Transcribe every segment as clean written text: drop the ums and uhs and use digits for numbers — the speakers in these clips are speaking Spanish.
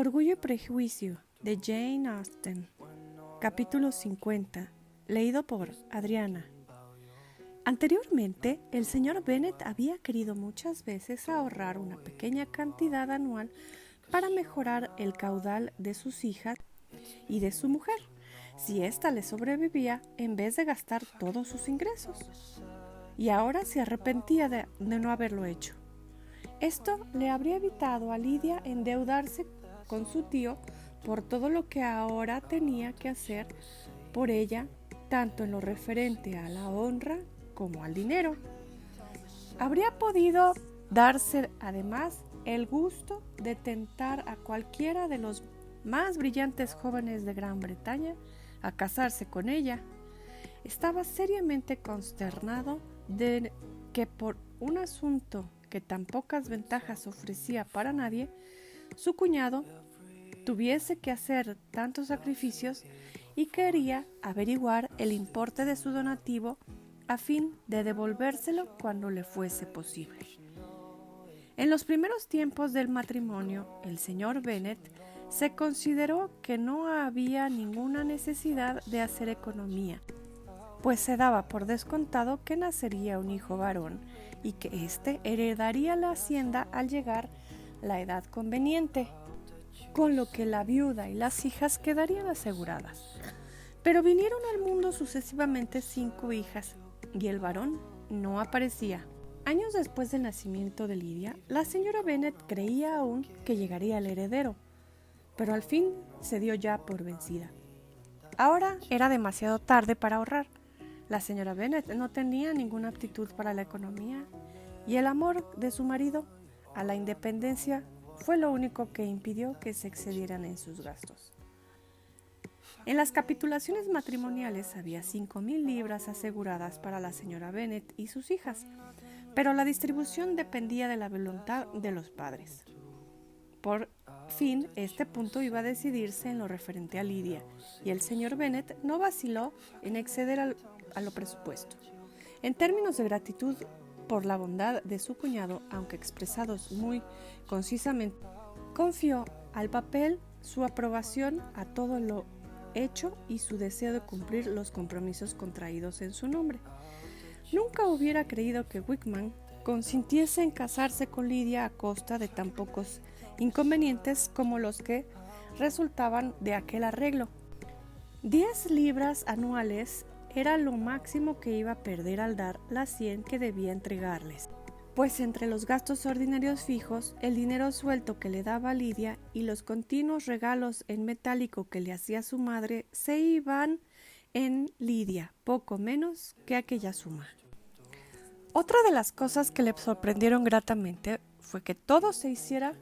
Orgullo y Prejuicio, de Jane Austen, capítulo 50, leído por Adriana. Anteriormente, el señor Bennet había querido muchas veces ahorrar una pequeña cantidad anual para mejorar el caudal de sus hijas y de su mujer, si ésta le sobrevivía en vez de gastar todos sus ingresos. Y ahora se arrepentía de no haberlo hecho. Esto le habría evitado a Lidia endeudarse con su tío por todo lo que ahora tenía que hacer por ella, tanto en lo referente a la honra como al dinero. Habría podido darse además el gusto de tentar a cualquiera de los más brillantes jóvenes de Gran Bretaña a casarse con ella. Estaba seriamente consternado de que por un asunto que tan pocas ventajas ofrecía para nadie, su cuñado tuviese que hacer tantos sacrificios y quería averiguar el importe de su donativo a fin de devolvérselo cuando le fuese posible. En los primeros tiempos del matrimonio, el señor Bennet se consideró que no había ninguna necesidad de hacer economía, pues se daba por descontado que nacería un hijo varón y que éste heredaría la hacienda al llegar la edad conveniente, con lo que la viuda y las hijas quedarían aseguradas. Pero vinieron al mundo sucesivamente 5 hijas y el varón no aparecía. Años después del nacimiento de Lidia, la señora Bennet creía aún que llegaría el heredero, pero al fin se dio ya por vencida. Ahora era demasiado tarde para ahorrar. La señora Bennet no tenía ninguna aptitud para la economía y el amor de su marido a la independencia fue lo único que impidió que se excedieran en sus gastos. En las capitulaciones matrimoniales había 5,000 libras aseguradas para la señora Bennet y sus hijas, pero la distribución dependía de la voluntad de los padres. Por fin, este punto iba a decidirse en lo referente a Lidia, y el señor Bennet no vaciló en exceder a lo presupuesto. En términos de gratitud por la bondad de su cuñado, aunque expresados muy concisamente, confió al papel su aprobación a todo lo hecho y su deseo de cumplir los compromisos contraídos en su nombre. Nunca hubiera creído que Wickham consintiese en casarse con Lidia a costa de tan pocos inconvenientes como los que resultaban de aquel arreglo. 10 libras anuales era lo máximo que iba a perder al dar las 100 que debía entregarles, pues entre los gastos ordinarios fijos, el dinero suelto que le daba Lidia y los continuos regalos en metálico que le hacía su madre se iban en Lidia poco menos que aquella suma. Otra de las cosas que le sorprendieron gratamente fue que todo se hiciera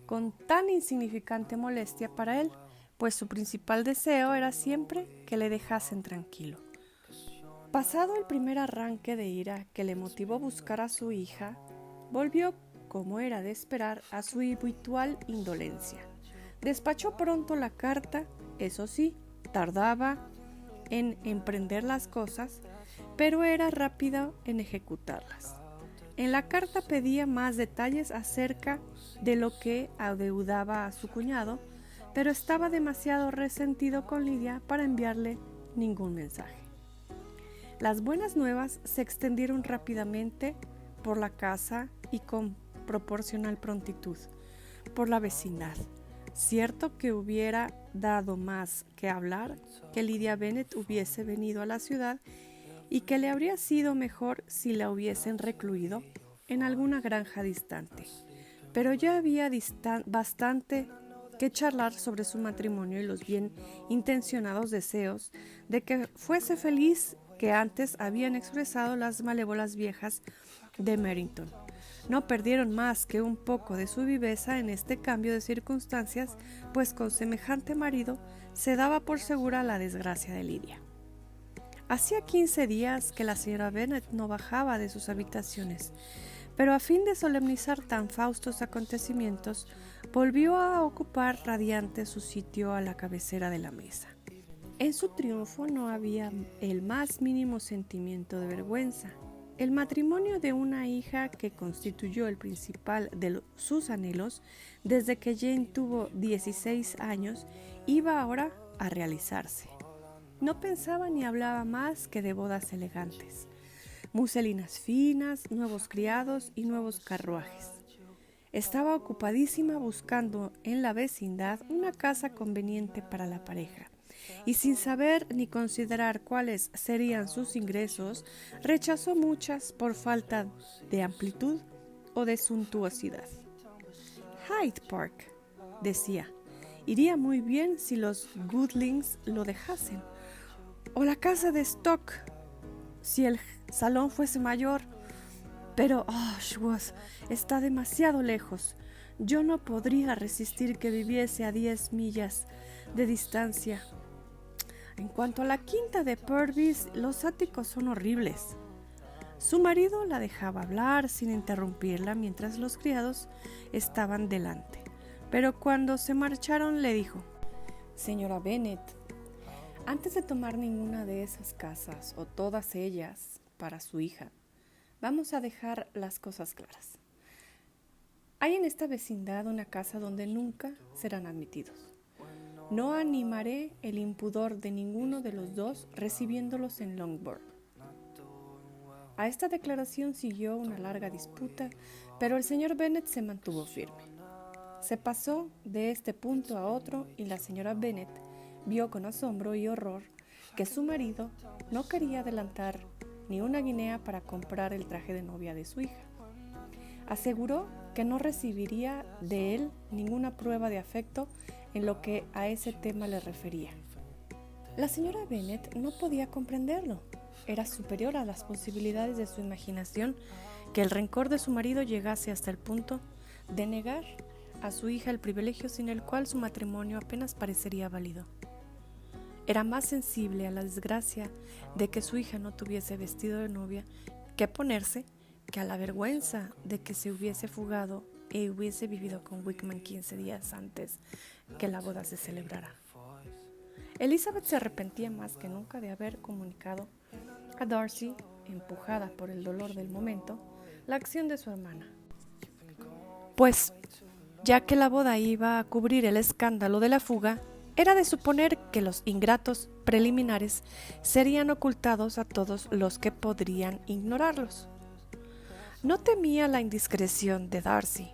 con tan insignificante molestia para él, pues su principal deseo era siempre que le dejasen tranquilo. Pasado el primer arranque de ira que le motivó buscar a su hija, volvió, como era de esperar, a su habitual indolencia. Despachó pronto la carta, eso sí, tardaba en emprender las cosas, pero era rápido en ejecutarlas. En la carta pedía más detalles acerca de lo que adeudaba a su cuñado, pero estaba demasiado resentido con Lidia para enviarle ningún mensaje. Las buenas nuevas se extendieron rápidamente por la casa y con proporcional prontitud por la vecindad. Cierto que hubiera dado más que hablar que Lidia Bennet hubiese venido a la ciudad y que le habría sido mejor si la hubiesen recluido en alguna granja distante. Pero ya había bastante que charlar sobre su matrimonio y los bien intencionados deseos de que fuese feliz que antes habían expresado las malévolas viejas de Merrington. No perdieron más que un poco de su viveza en este cambio de circunstancias, pues con semejante marido se daba por segura la desgracia de Lidia. Hacía 15 días que la señora Bennet no bajaba de sus habitaciones, pero a fin de solemnizar tan faustos acontecimientos, volvió a ocupar radiante su sitio a la cabecera de la mesa. En su triunfo no había el más mínimo sentimiento de vergüenza. el matrimonio de una hija que constituyó el principal de sus anhelos desde que Jane tuvo 16 años iba ahora a realizarse. No pensaba ni hablaba más que de bodas elegantes, muselinas finas, nuevos criados y nuevos carruajes. Estaba ocupadísima buscando en la vecindad una casa conveniente para la pareja, y sin saber ni considerar cuáles serían sus ingresos, rechazó muchas por falta de amplitud o de suntuosidad. Hyde Park, decía, iría muy bien si los Goodlings lo dejasen, o la casa de Stock, si el salón fuese mayor, pero Ashworth está demasiado lejos. Yo no podría resistir que viviese a 10 millas de distancia. En cuanto a la quinta de Purvis, los áticos son horribles. Su marido la dejaba hablar sin interrumpirla mientras los criados estaban delante, pero cuando se marcharon le dijo: «Señora Bennet, antes de tomar ninguna de esas casas o todas ellas para su hija, vamos a dejar las cosas claras. Hay en esta vecindad una casa donde nunca serán admitidos. No animaré el impudor de ninguno de los dos recibiéndolos en Longbourn». A esta declaración siguió una larga disputa, pero el señor Bennet se mantuvo firme. Se pasó de este punto a otro y la señora Bennet vio con asombro y horror que su marido no quería adelantar ni una guinea para comprar el traje de novia de su hija. Aseguró que no recibiría de él ninguna prueba de afecto en lo que a ese tema le refería. La señora Bennet no podía comprenderlo. Era superior a las posibilidades de su imaginación que el rencor de su marido llegase hasta el punto de negar a su hija el privilegio sin el cual su matrimonio apenas parecería válido. Era más sensible a la desgracia de que su hija no tuviese vestido de novia que ponerse que a la vergüenza de que se hubiese fugado y hubiese vivido con Wickman 15 días antes que la boda se celebrara. Elizabeth se arrepentía más que nunca de haber comunicado a Darcy, empujada por el dolor del momento, la acción de su hermana. Pues, ya que la boda iba a cubrir el escándalo de la fuga, era de suponer que los ingratos preliminares serían ocultados a todos los que podrían ignorarlos. No temía la indiscreción de Darcy.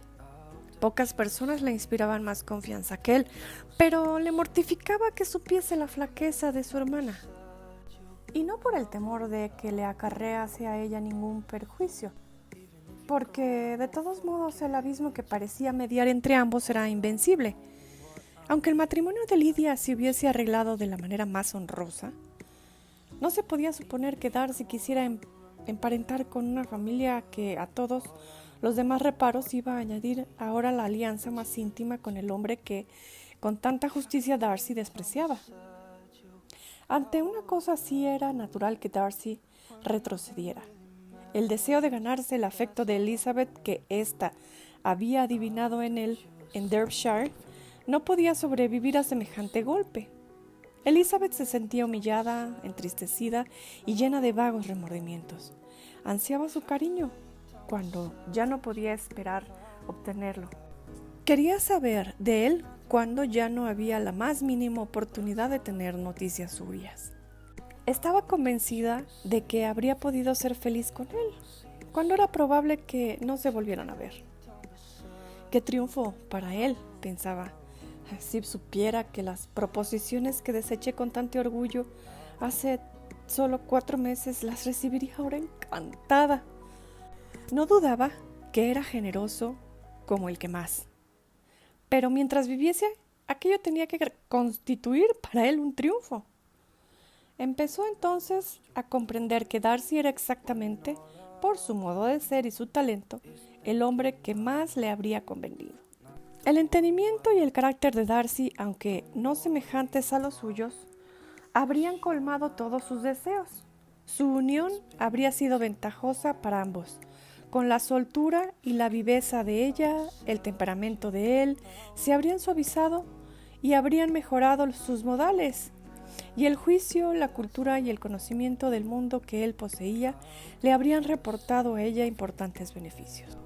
Pocas personas le inspiraban más confianza que él, pero le mortificaba que supiese la flaqueza de su hermana. Y no por el temor de que le acarrease a ella ningún perjuicio, porque de todos modos el abismo que parecía mediar entre ambos era invencible. Aunque el matrimonio de Lidia se hubiese arreglado de la manera más honrosa, no se podía suponer que Darcy quisiera emparentar con una familia que a todos los demás reparos iba a añadir ahora la alianza más íntima con el hombre que con tanta justicia Darcy despreciaba. Ante una cosa así era natural que Darcy retrocediera. El deseo de ganarse el afecto de Elizabeth que ésta había adivinado en él en Derbyshire no podía sobrevivir a semejante golpe. Elizabeth se sentía humillada, entristecida y llena de vagos remordimientos. Ansiaba su cariño cuando ya no podía esperar obtenerlo. Quería saber de él cuando ya no había la más mínima oportunidad de tener noticias suyas. Estaba convencida de que habría podido ser feliz con él, cuando era probable que no se volvieran a ver. ¡Qué triunfo para él!, pensaba. Si supiera que las proposiciones que deseché con tanto orgullo hace solo 4 meses las recibiría ahora encantada. No dudaba que era generoso como el que más. Pero mientras viviese, aquello tenía que constituir para él un triunfo. Empezó entonces a comprender que Darcy era exactamente, por su modo de ser y su talento, el hombre que más le habría convenido. El entendimiento y el carácter de Darcy, aunque no semejantes a los suyos, habrían colmado todos sus deseos. Su unión habría sido ventajosa para ambos. Con la soltura y la viveza de ella, el temperamento de él, se habrían suavizado y habrían mejorado sus modales. y el juicio, la cultura y el conocimiento del mundo que él poseía le habrían reportado a ella importantes beneficios.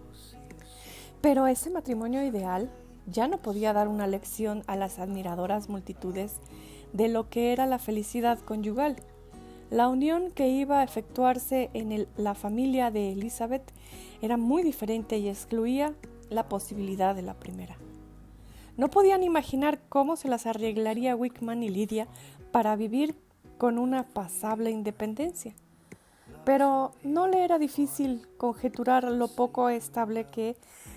Pero ese matrimonio ideal ya no podía dar una lección a las admiradoras multitudes de lo que era la felicidad conyugal. La unión que iba a efectuarse en la familia de Elizabeth era muy diferente y excluía la posibilidad de la primera. No podían imaginar cómo se las arreglaría Wickman y Lydia para vivir con una pasable independencia. Pero no le era difícil conjeturar lo poco estable que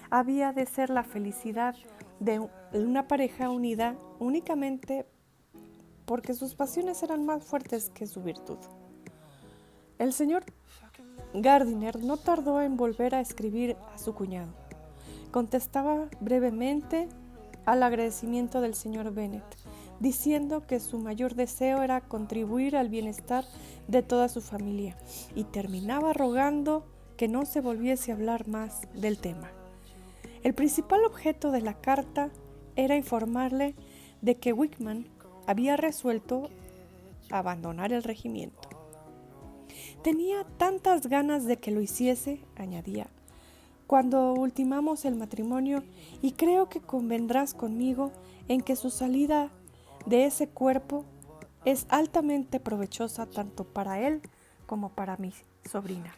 había de ser la felicidad de una pareja unida únicamente porque sus pasiones eran más fuertes que su virtud. El señor Gardiner no tardó en volver a escribir a su cuñado. Contestaba brevemente al agradecimiento del señor Bennet, diciendo que su mayor deseo era contribuir al bienestar de toda su familia, y terminaba rogando que no se volviese a hablar más del tema. El principal objeto de la carta era informarle de que Wickman había resuelto abandonar el regimiento. Tenía tantas ganas de que lo hiciese, añadía, cuando ultimamos el matrimonio, y creo que convendrás conmigo en que su salida de ese cuerpo es altamente provechosa tanto para él como para mi sobrina.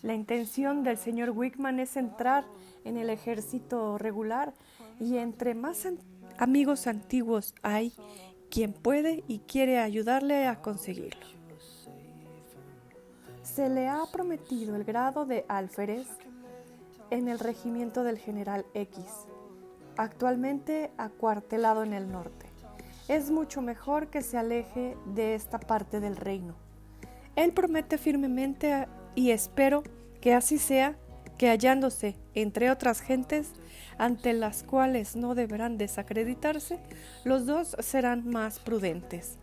La intención del señor Wickman es entrar en el ejército regular, y entre más amigos antiguos hay, quien puede y quiere ayudarle a conseguirlo. Se le ha prometido el grado de alférez en el regimiento del general X, actualmente acuartelado en el norte. Es mucho mejor que se aleje de esta parte del reino. Él promete firmemente, y espero que así sea, que hallándose entre otras gentes ante las cuales no deberán desacreditarse, los dos serán más prudentes.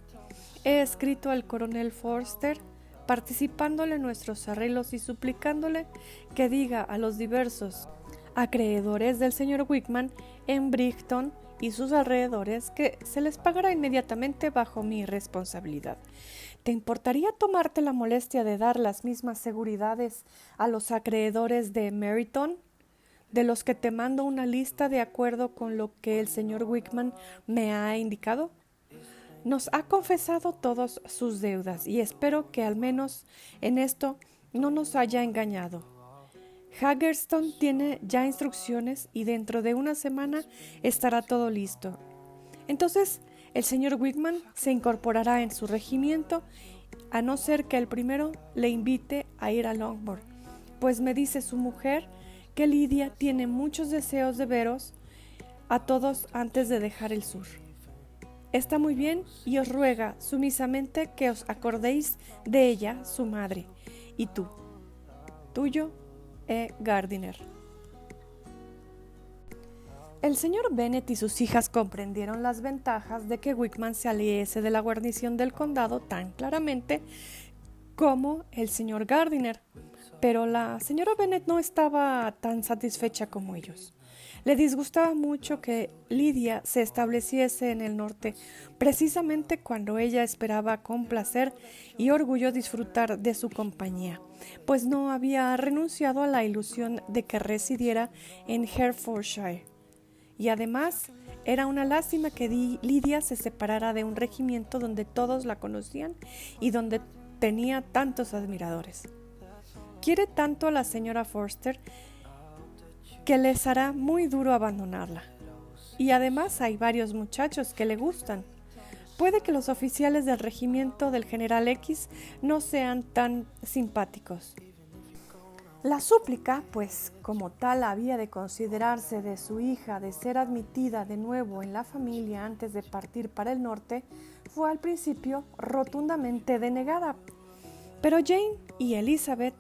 He escrito al coronel Forster, participándole en nuestros arreglos y suplicándole que diga a los diversos acreedores del señor Wickman en Brighton y sus alrededores que se les pagará inmediatamente bajo mi responsabilidad. ¿Te importaría tomarte la molestia de dar las mismas seguridades a los acreedores de Meryton, de los que te mando una lista de acuerdo con lo que el señor Wickman me ha indicado? Nos ha confesado todas sus deudas y espero que al menos en esto no nos haya engañado. Haggerston tiene ya instrucciones y dentro de una semana estará todo listo. Entonces el señor Wickman se incorporará en su regimiento, a no ser que el primero le invite a ir a Longbourn, pues me dice su mujer que Lydia tiene muchos deseos de veros a todos antes de dejar el sur. Está muy bien y os ruega sumisamente que os acordéis de ella, su madre, y tú. Tuyo, E. Gardiner. El señor Bennet y sus hijas comprendieron las ventajas de que Wickman se aliese de la guarnición del condado tan claramente como el señor Gardiner, pero la señora Bennet no estaba tan satisfecha como ellos. Le disgustaba mucho que Lydia se estableciese en el norte, precisamente cuando ella esperaba con placer y orgullo disfrutar de su compañía, pues no había renunciado a la ilusión de que residiera en Hertfordshire. Y además era una lástima que Lydia se separara de un regimiento donde todos la conocían y donde tenía tantos admiradores. Quiere tanto a la señora Forster que les hará muy duro abandonarla. Y además hay varios muchachos que le gustan. Puede que los oficiales del regimiento del general X no sean tan simpáticos. La súplica, pues como tal había de considerarse de su hija de ser admitida de nuevo en la familia antes de partir para el norte, fue al principio rotundamente denegada. Pero Jane y Elizabeth,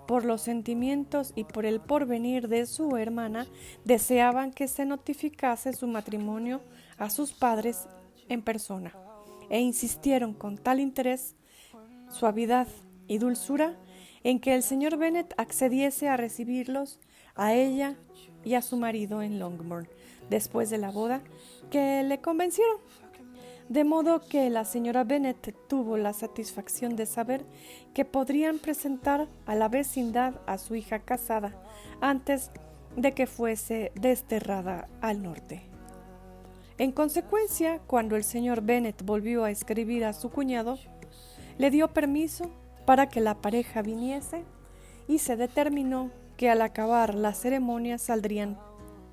por los sentimientos y por el porvenir de su hermana, deseaban que se notificase su matrimonio a sus padres en persona, e insistieron con tal interés, suavidad y dulzura en que el señor Bennet accediese a recibirlos a ella y a su marido en Longbourn después de la boda, que le convencieron. de modo que la señora Bennet tuvo la satisfacción de saber que podrían presentar a la vecindad a su hija casada antes de que fuese desterrada al norte. En consecuencia, cuando el señor Bennet volvió a escribir a su cuñado, le dio permiso para que la pareja viniese y se determinó que al acabar la ceremonia saldrían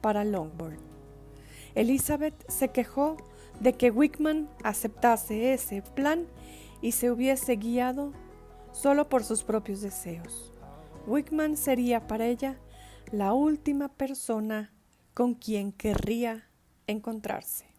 para Longbourn. Elizabeth se quejó de que Wickman aceptase ese plan y se hubiese guiado solo por sus propios deseos. Wickman sería para ella la última persona con quien querría encontrarse.